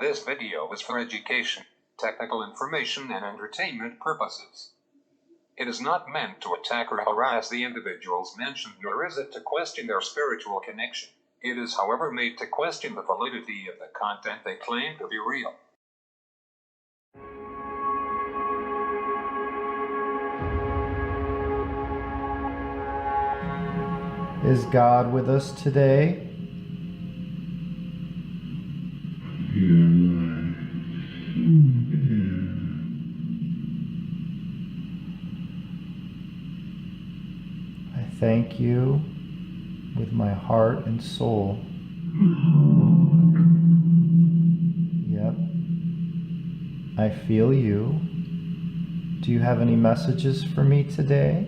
This video is for education, technical information and entertainment purposes. It is not meant to attack or harass the individuals mentioned, nor is it to question their spiritual connection. It is, however, made to question the validity of the content they claim to be real. Is God with us today? I thank you with my heart and soul. Yep. I feel you. Do you have any messages for me today?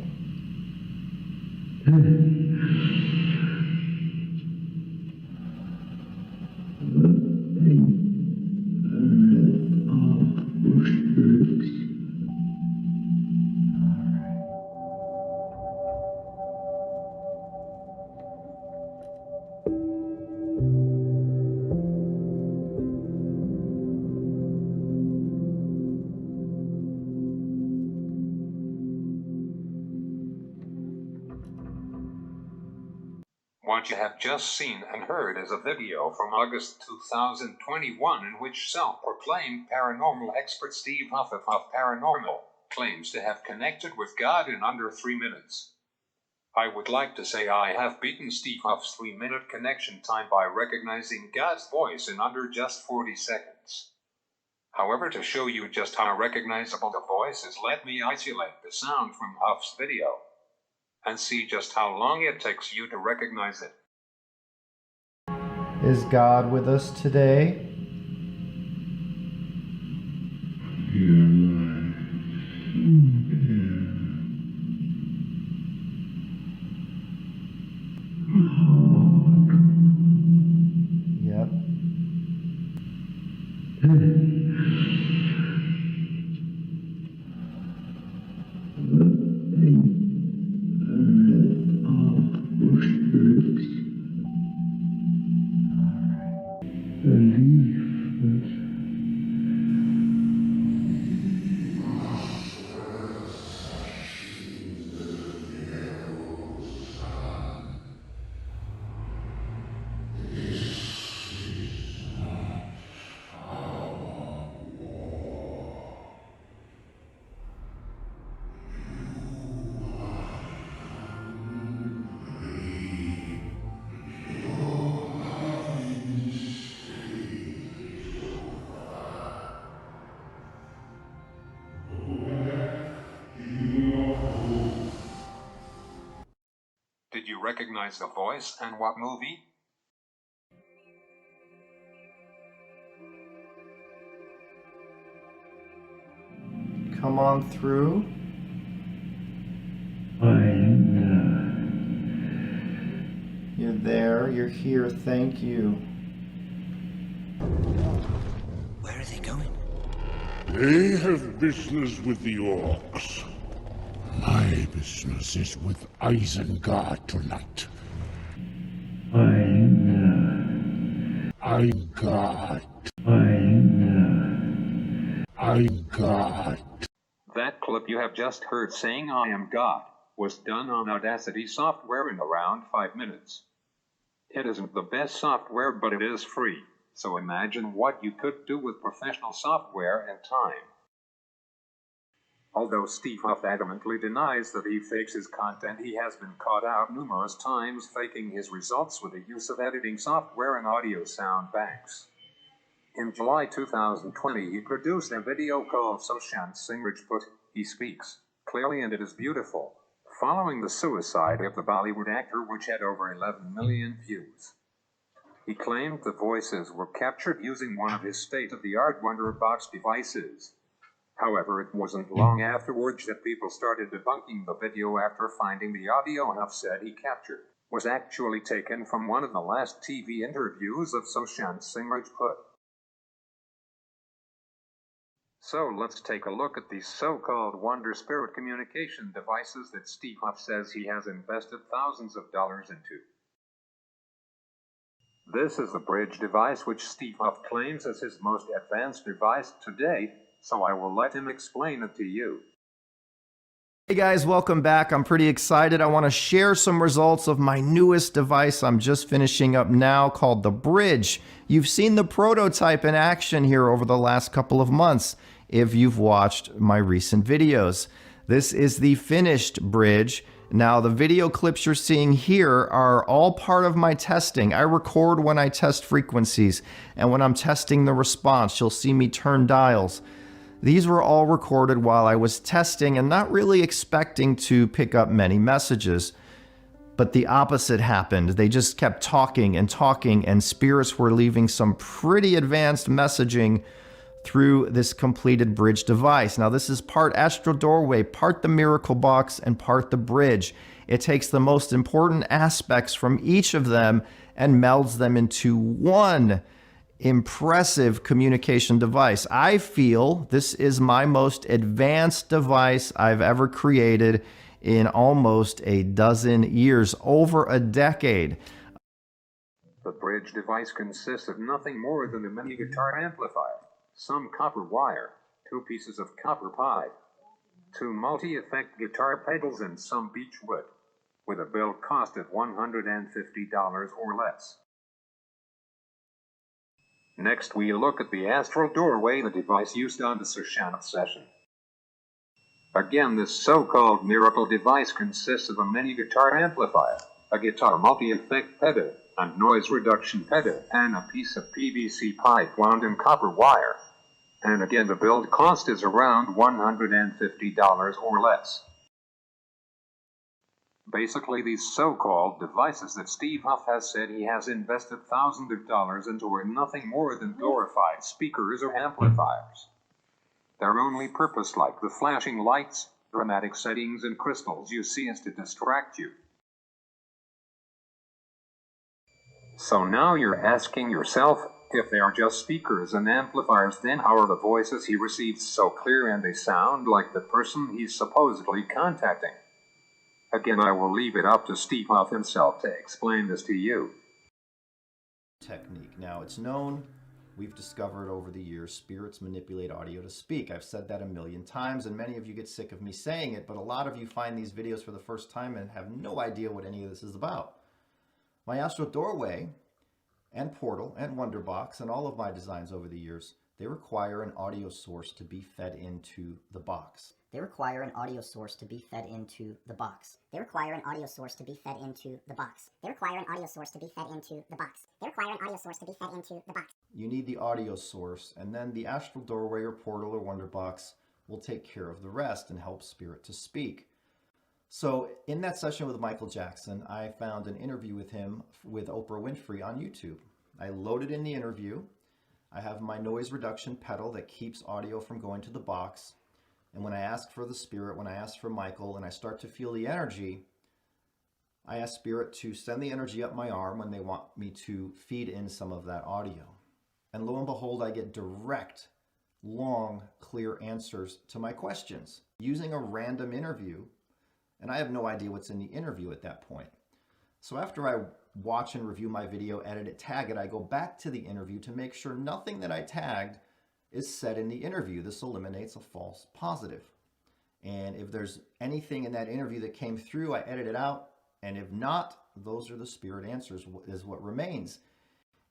What you have just seen and heard is a video from August 2021 in which self-proclaimed paranormal expert Steve Huff of Huff Paranormal claims to have connected with God in under 3 minutes. I would like to say I have beaten Steve Huff's 3-minute connection time by recognizing God's voice in under just 40 seconds. However, to show you just how recognizable the voice is, let me isolate the sound from Huff's video and see just how long it takes you to recognize it. Is God with us today? Yep. Did you recognize the voice, and what movie? Come on through. You're there, you're here, thank you. Where are they going? They have business with the orcs. My business is with Isengard tonight. I'm God. I'm God. That clip you have just heard saying "I am God" was done on Audacity software in around 5 minutes. It isn't the best software, but it is free, so imagine what you could do with professional software and time. Although Steve Huff adamantly denies that he fakes his content, he has been caught out numerous times faking his results with the use of editing software and audio sound banks. In July 2020, he produced a video called Sushant Singh Rajput, He Speaks Clearly and It Is Beautiful, following the suicide of the Bollywood actor, which had over 11 million views. He claimed the voices were captured using one of his state-of-the-art Wonderbox devices. However, it wasn't long afterwards that people started debunking the video after finding the audio Huff said he captured was actually taken from one of the last TV interviews of Sushant Singh Rajput. So let's take a look at these so-called Wonder Spirit communication devices that Steve Huff says he has invested thousands of dollars into. This is the bridge device which Steve Huff claims as his most advanced device to date, so I will let him explain it to you. Hey guys, welcome back. I'm pretty excited. I want to share some results of my newest device I'm just finishing up now called the Bridge. You've seen the prototype in action here over the last couple of months if you've watched my recent videos. This is the finished Bridge. Now, the video clips you're seeing here are all part of my testing. I record when I test frequencies, and when I'm testing the response, you'll see me turn dials. These were all recorded while I was testing and not really expecting to pick up many messages. But the opposite happened. They just kept talking, and spirits were leaving some pretty advanced messaging through this completed Bridge device. Now, this is part astral doorway, part the miracle box, and part the Bridge. It takes the most important aspects from each of them and melds them into one impressive communication device. I feel this is my most advanced device I've ever created in almost a dozen years, over a decade. The Bridge device consists of nothing more than a mini guitar amplifier, some copper wire, 2 pieces of copper pipe, 2 multi-effect guitar pedals, and some beech wood, with a build cost of $150 or less. Next, we look at the astral doorway, the device used on the Sushant session. Again, this so-called miracle device consists of a mini guitar amplifier, a guitar multi-effect pedal, a noise reduction pedal, and a piece of PVC pipe wound in copper wire. And again, the build cost is around $150 or less. Basically, these so-called devices that Steve Huff has said he has invested thousands of dollars into are nothing more than glorified speakers or amplifiers. Their only purpose, like the flashing lights, dramatic settings, and crystals you see, is to distract you. So now you're asking yourself, if they are just speakers and amplifiers, then how are the voices he receives so clear and they sound like the person he's supposedly contacting? Again, I will leave it up to Steve Huff himself to explain this to you. Technique. Now, it's known, we've discovered over the years, spirits manipulate audio to speak. I've said that a million times, and many of you get sick of me saying it, but a lot of you find these videos for the first time and have no idea what any of this is about. My astral doorway and portal and wonderbox and all of my designs over the years, they require an audio source to be fed into the box. They require an audio source to be fed into the box. They require an audio source to be fed into the box. They require an audio source to be fed into the box. They require an audio source to be fed into the box. You need the audio source, and then the astral doorway or portal or wonderbox will take care of the rest and help spirit to speak. So in that session with Michael Jackson, I found an interview with him with Oprah Winfrey on YouTube. I loaded in the interview. I have my noise reduction pedal that keeps audio from going to the box. And when I ask for the spirit, when I ask for Michael, and I start to feel the energy, I ask spirit to send the energy up my arm when they want me to feed in some of that audio. And lo and behold, I get direct, long, clear answers to my questions using a random interview. And I have no idea what's in the interview at that point. So after I watch and review my video, edit it, tag it, I go back to the interview to make sure nothing that I tagged is said in the interview. This eliminates a false positive. And if there's anything in that interview that came through, I edit it out. And if not, those are the spirit answers, is what remains.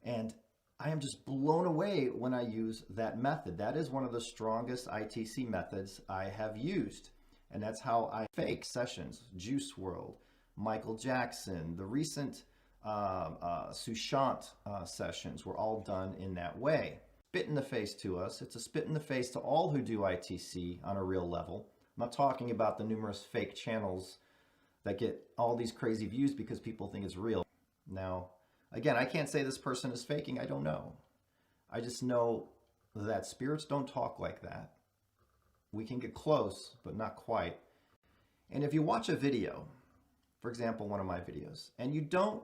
And I am just blown away when I use that method. That is one of the strongest ITC methods I have used. And that's how I fake sessions. Juice WRLD, Michael Jackson, the recent Sushant sessions were all done in that way. Spit in the face to us. It's a spit in the face to all who do ITC on a real level. I'm not talking about the numerous fake channels that get all these crazy views because people think it's real. Now, again, I can't say this person is faking. I don't know. I just know that spirits don't talk like that. We can get close, but not quite. And if you watch a video, for example, one of my videos, and you don't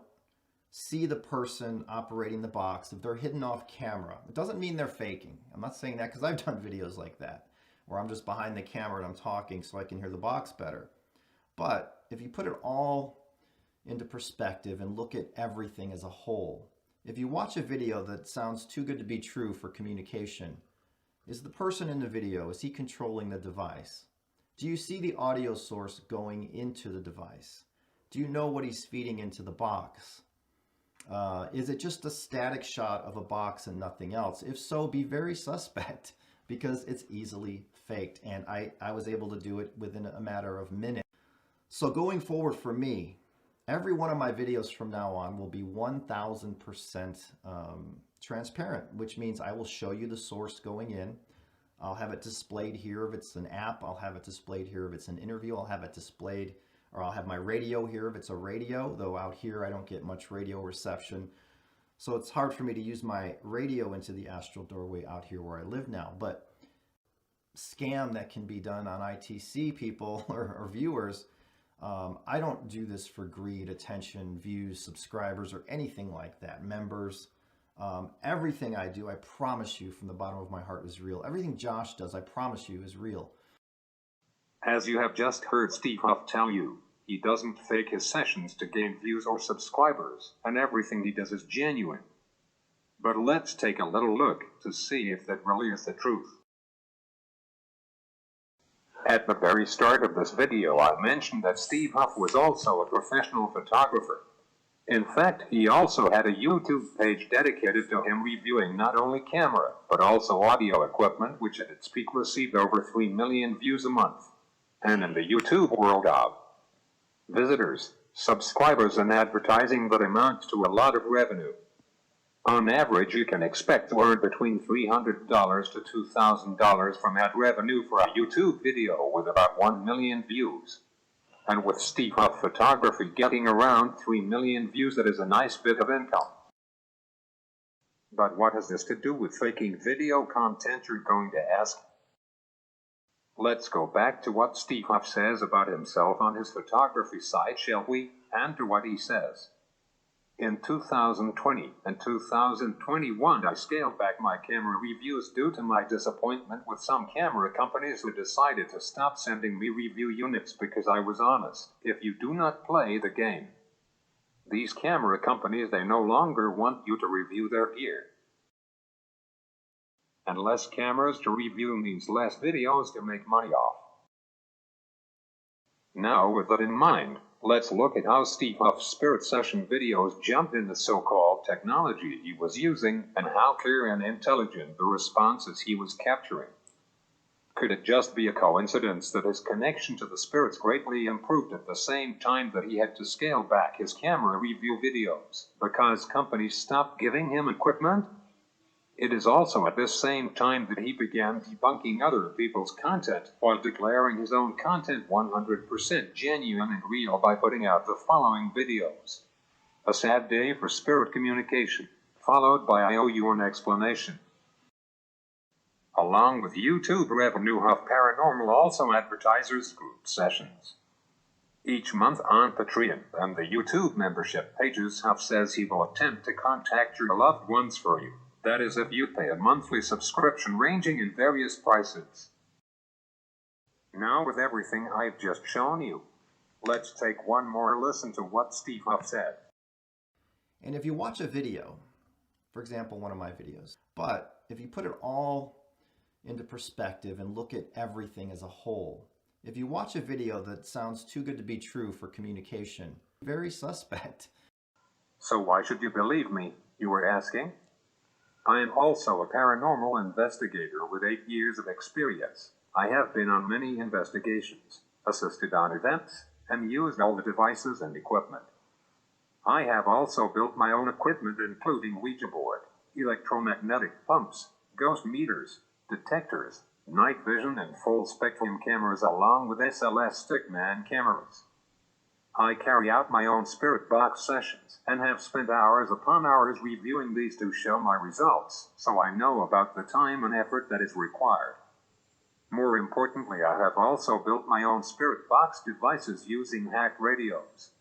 see the person operating the box, if they're hidden off camera, it doesn't mean they're faking. I'm not saying that because I've done videos like that, where I'm just behind the camera and I'm talking so I can hear the box better. But if you put it all into perspective and look at everything as a whole, If you watch a video that sounds too good to be true for communication, is the person in the video, is he controlling the device? Do you see the audio source going into the device? Do you know what he's feeding into the box? Is it just a static shot of a box and nothing else? If so, be very suspect because it's easily faked. And I was able to do it within a matter of minutes. So going forward for me, every one of my videos from now on will be 1000% transparent, which means I will show you the source going in. I'll have it displayed here if it's an app. I'll have it displayed here if it's an interview. I'll have it displayed, or I'll have my radio here if it's a radio, though out here I don't get much radio reception. So it's hard for me to use my radio into the astral doorway out here where I live now. But scam that can be done on ITC people or viewers, I don't do this for greed, attention, views, subscribers, or anything like that, members. Everything I do, I promise you from the bottom of my heart, is real. Everything Josh does, I promise you, is real. As you have just heard Steve Huff tell you, he doesn't fake his sessions to gain views or subscribers, and everything he does is genuine. But let's take a little look to see if that really is the truth. At the very start of this video, I mentioned that Steve Huff was also a professional photographer. In fact, he also had a YouTube page dedicated to him reviewing not only camera, but also audio equipment, which at its peak received over 3 million views a month. And in the YouTube world of visitors, subscribers, and advertising, that amounts to a lot of revenue. On average, you can expect to earn between $300 to $2,000 from ad revenue for a YouTube video with about 1 million views. And with Steve Huff Photography getting around 3 million views, that is a nice bit of income. But what has this to do with faking video content, you're going to ask? Let's go back to what Steve Huff says about himself on his photography site, shall we? And to what he says. In 2020 and 2021, I scaled back my camera reviews due to my disappointment with some camera companies who decided to stop sending me review units because I was honest. If you do not play the game, these camera companies, they no longer want you to review their gear. And less cameras to review means less videos to make money off. Now, with that in mind, let's look at how Steve Huff's spirit session videos jumped in the so-called technology he was using, and how clear and intelligent the responses he was capturing. Could it just be a coincidence that his connection to the spirits greatly improved at the same time that he had to scale back his camera review videos, because companies stopped giving him equipment? It is also at this same time that he began debunking other people's content, while declaring his own content 100% genuine and real by putting out the following videos. A sad day for spirit communication, followed by I owe you an explanation. Along with YouTube revenue, Huff Paranormal also advertises group sessions. Each month on Patreon and the YouTube membership pages, Huff says he will attempt to contact your loved ones for you. That is, if you pay a monthly subscription ranging in various prices. Now, with everything I've just shown you, let's take one more listen to what Steve Huff said. And if you watch a video, for example, one of my videos, but if you put it all into perspective and look at everything as a whole, if you watch a video that sounds too good to be true for communication, very suspect. So why should you believe me, you were asking? I am also a paranormal investigator with 8 years of experience. I have been on many investigations, assisted on events, and used all the devices and equipment. I have also built my own equipment, including Ouija board, electromagnetic pumps, ghost meters, detectors, night vision, and full spectrum cameras, along with SLS stickman cameras. I carry out my own spirit box sessions, and have spent hours upon hours reviewing these to show my results, so I know about the time and effort that is required. More importantly, I have also built my own spirit box devices using hacked radios.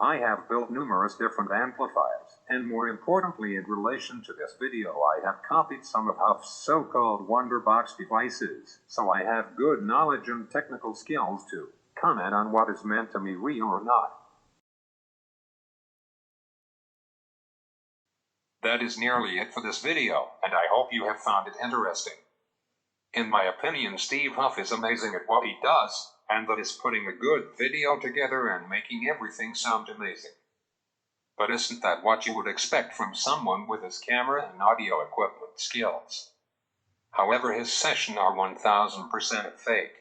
I have built numerous different amplifiers, and more importantly, in relation to this video, I have copied some of Huff's so-called Wonderbox devices, so I have good knowledge and technical skills to comment on what is meant to be real or not. That is nearly it for this video, and I hope you have found it interesting. In my opinion, Steve Huff is amazing at what he does, and that is putting a good video together and making everything sound amazing. But isn't that what you would expect from someone with his camera and audio equipment skills? However, his sessions are 1000% fake.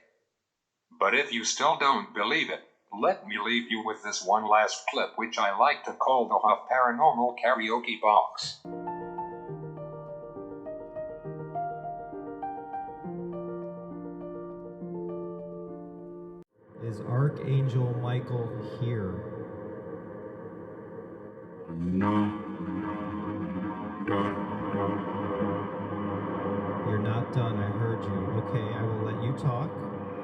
But if you still don't believe it, let me leave you with this one last clip, which I like to call the Huff Paranormal Karaoke Box. Is Archangel Michael here? No. You're not done, I heard you. Okay, I will let you talk.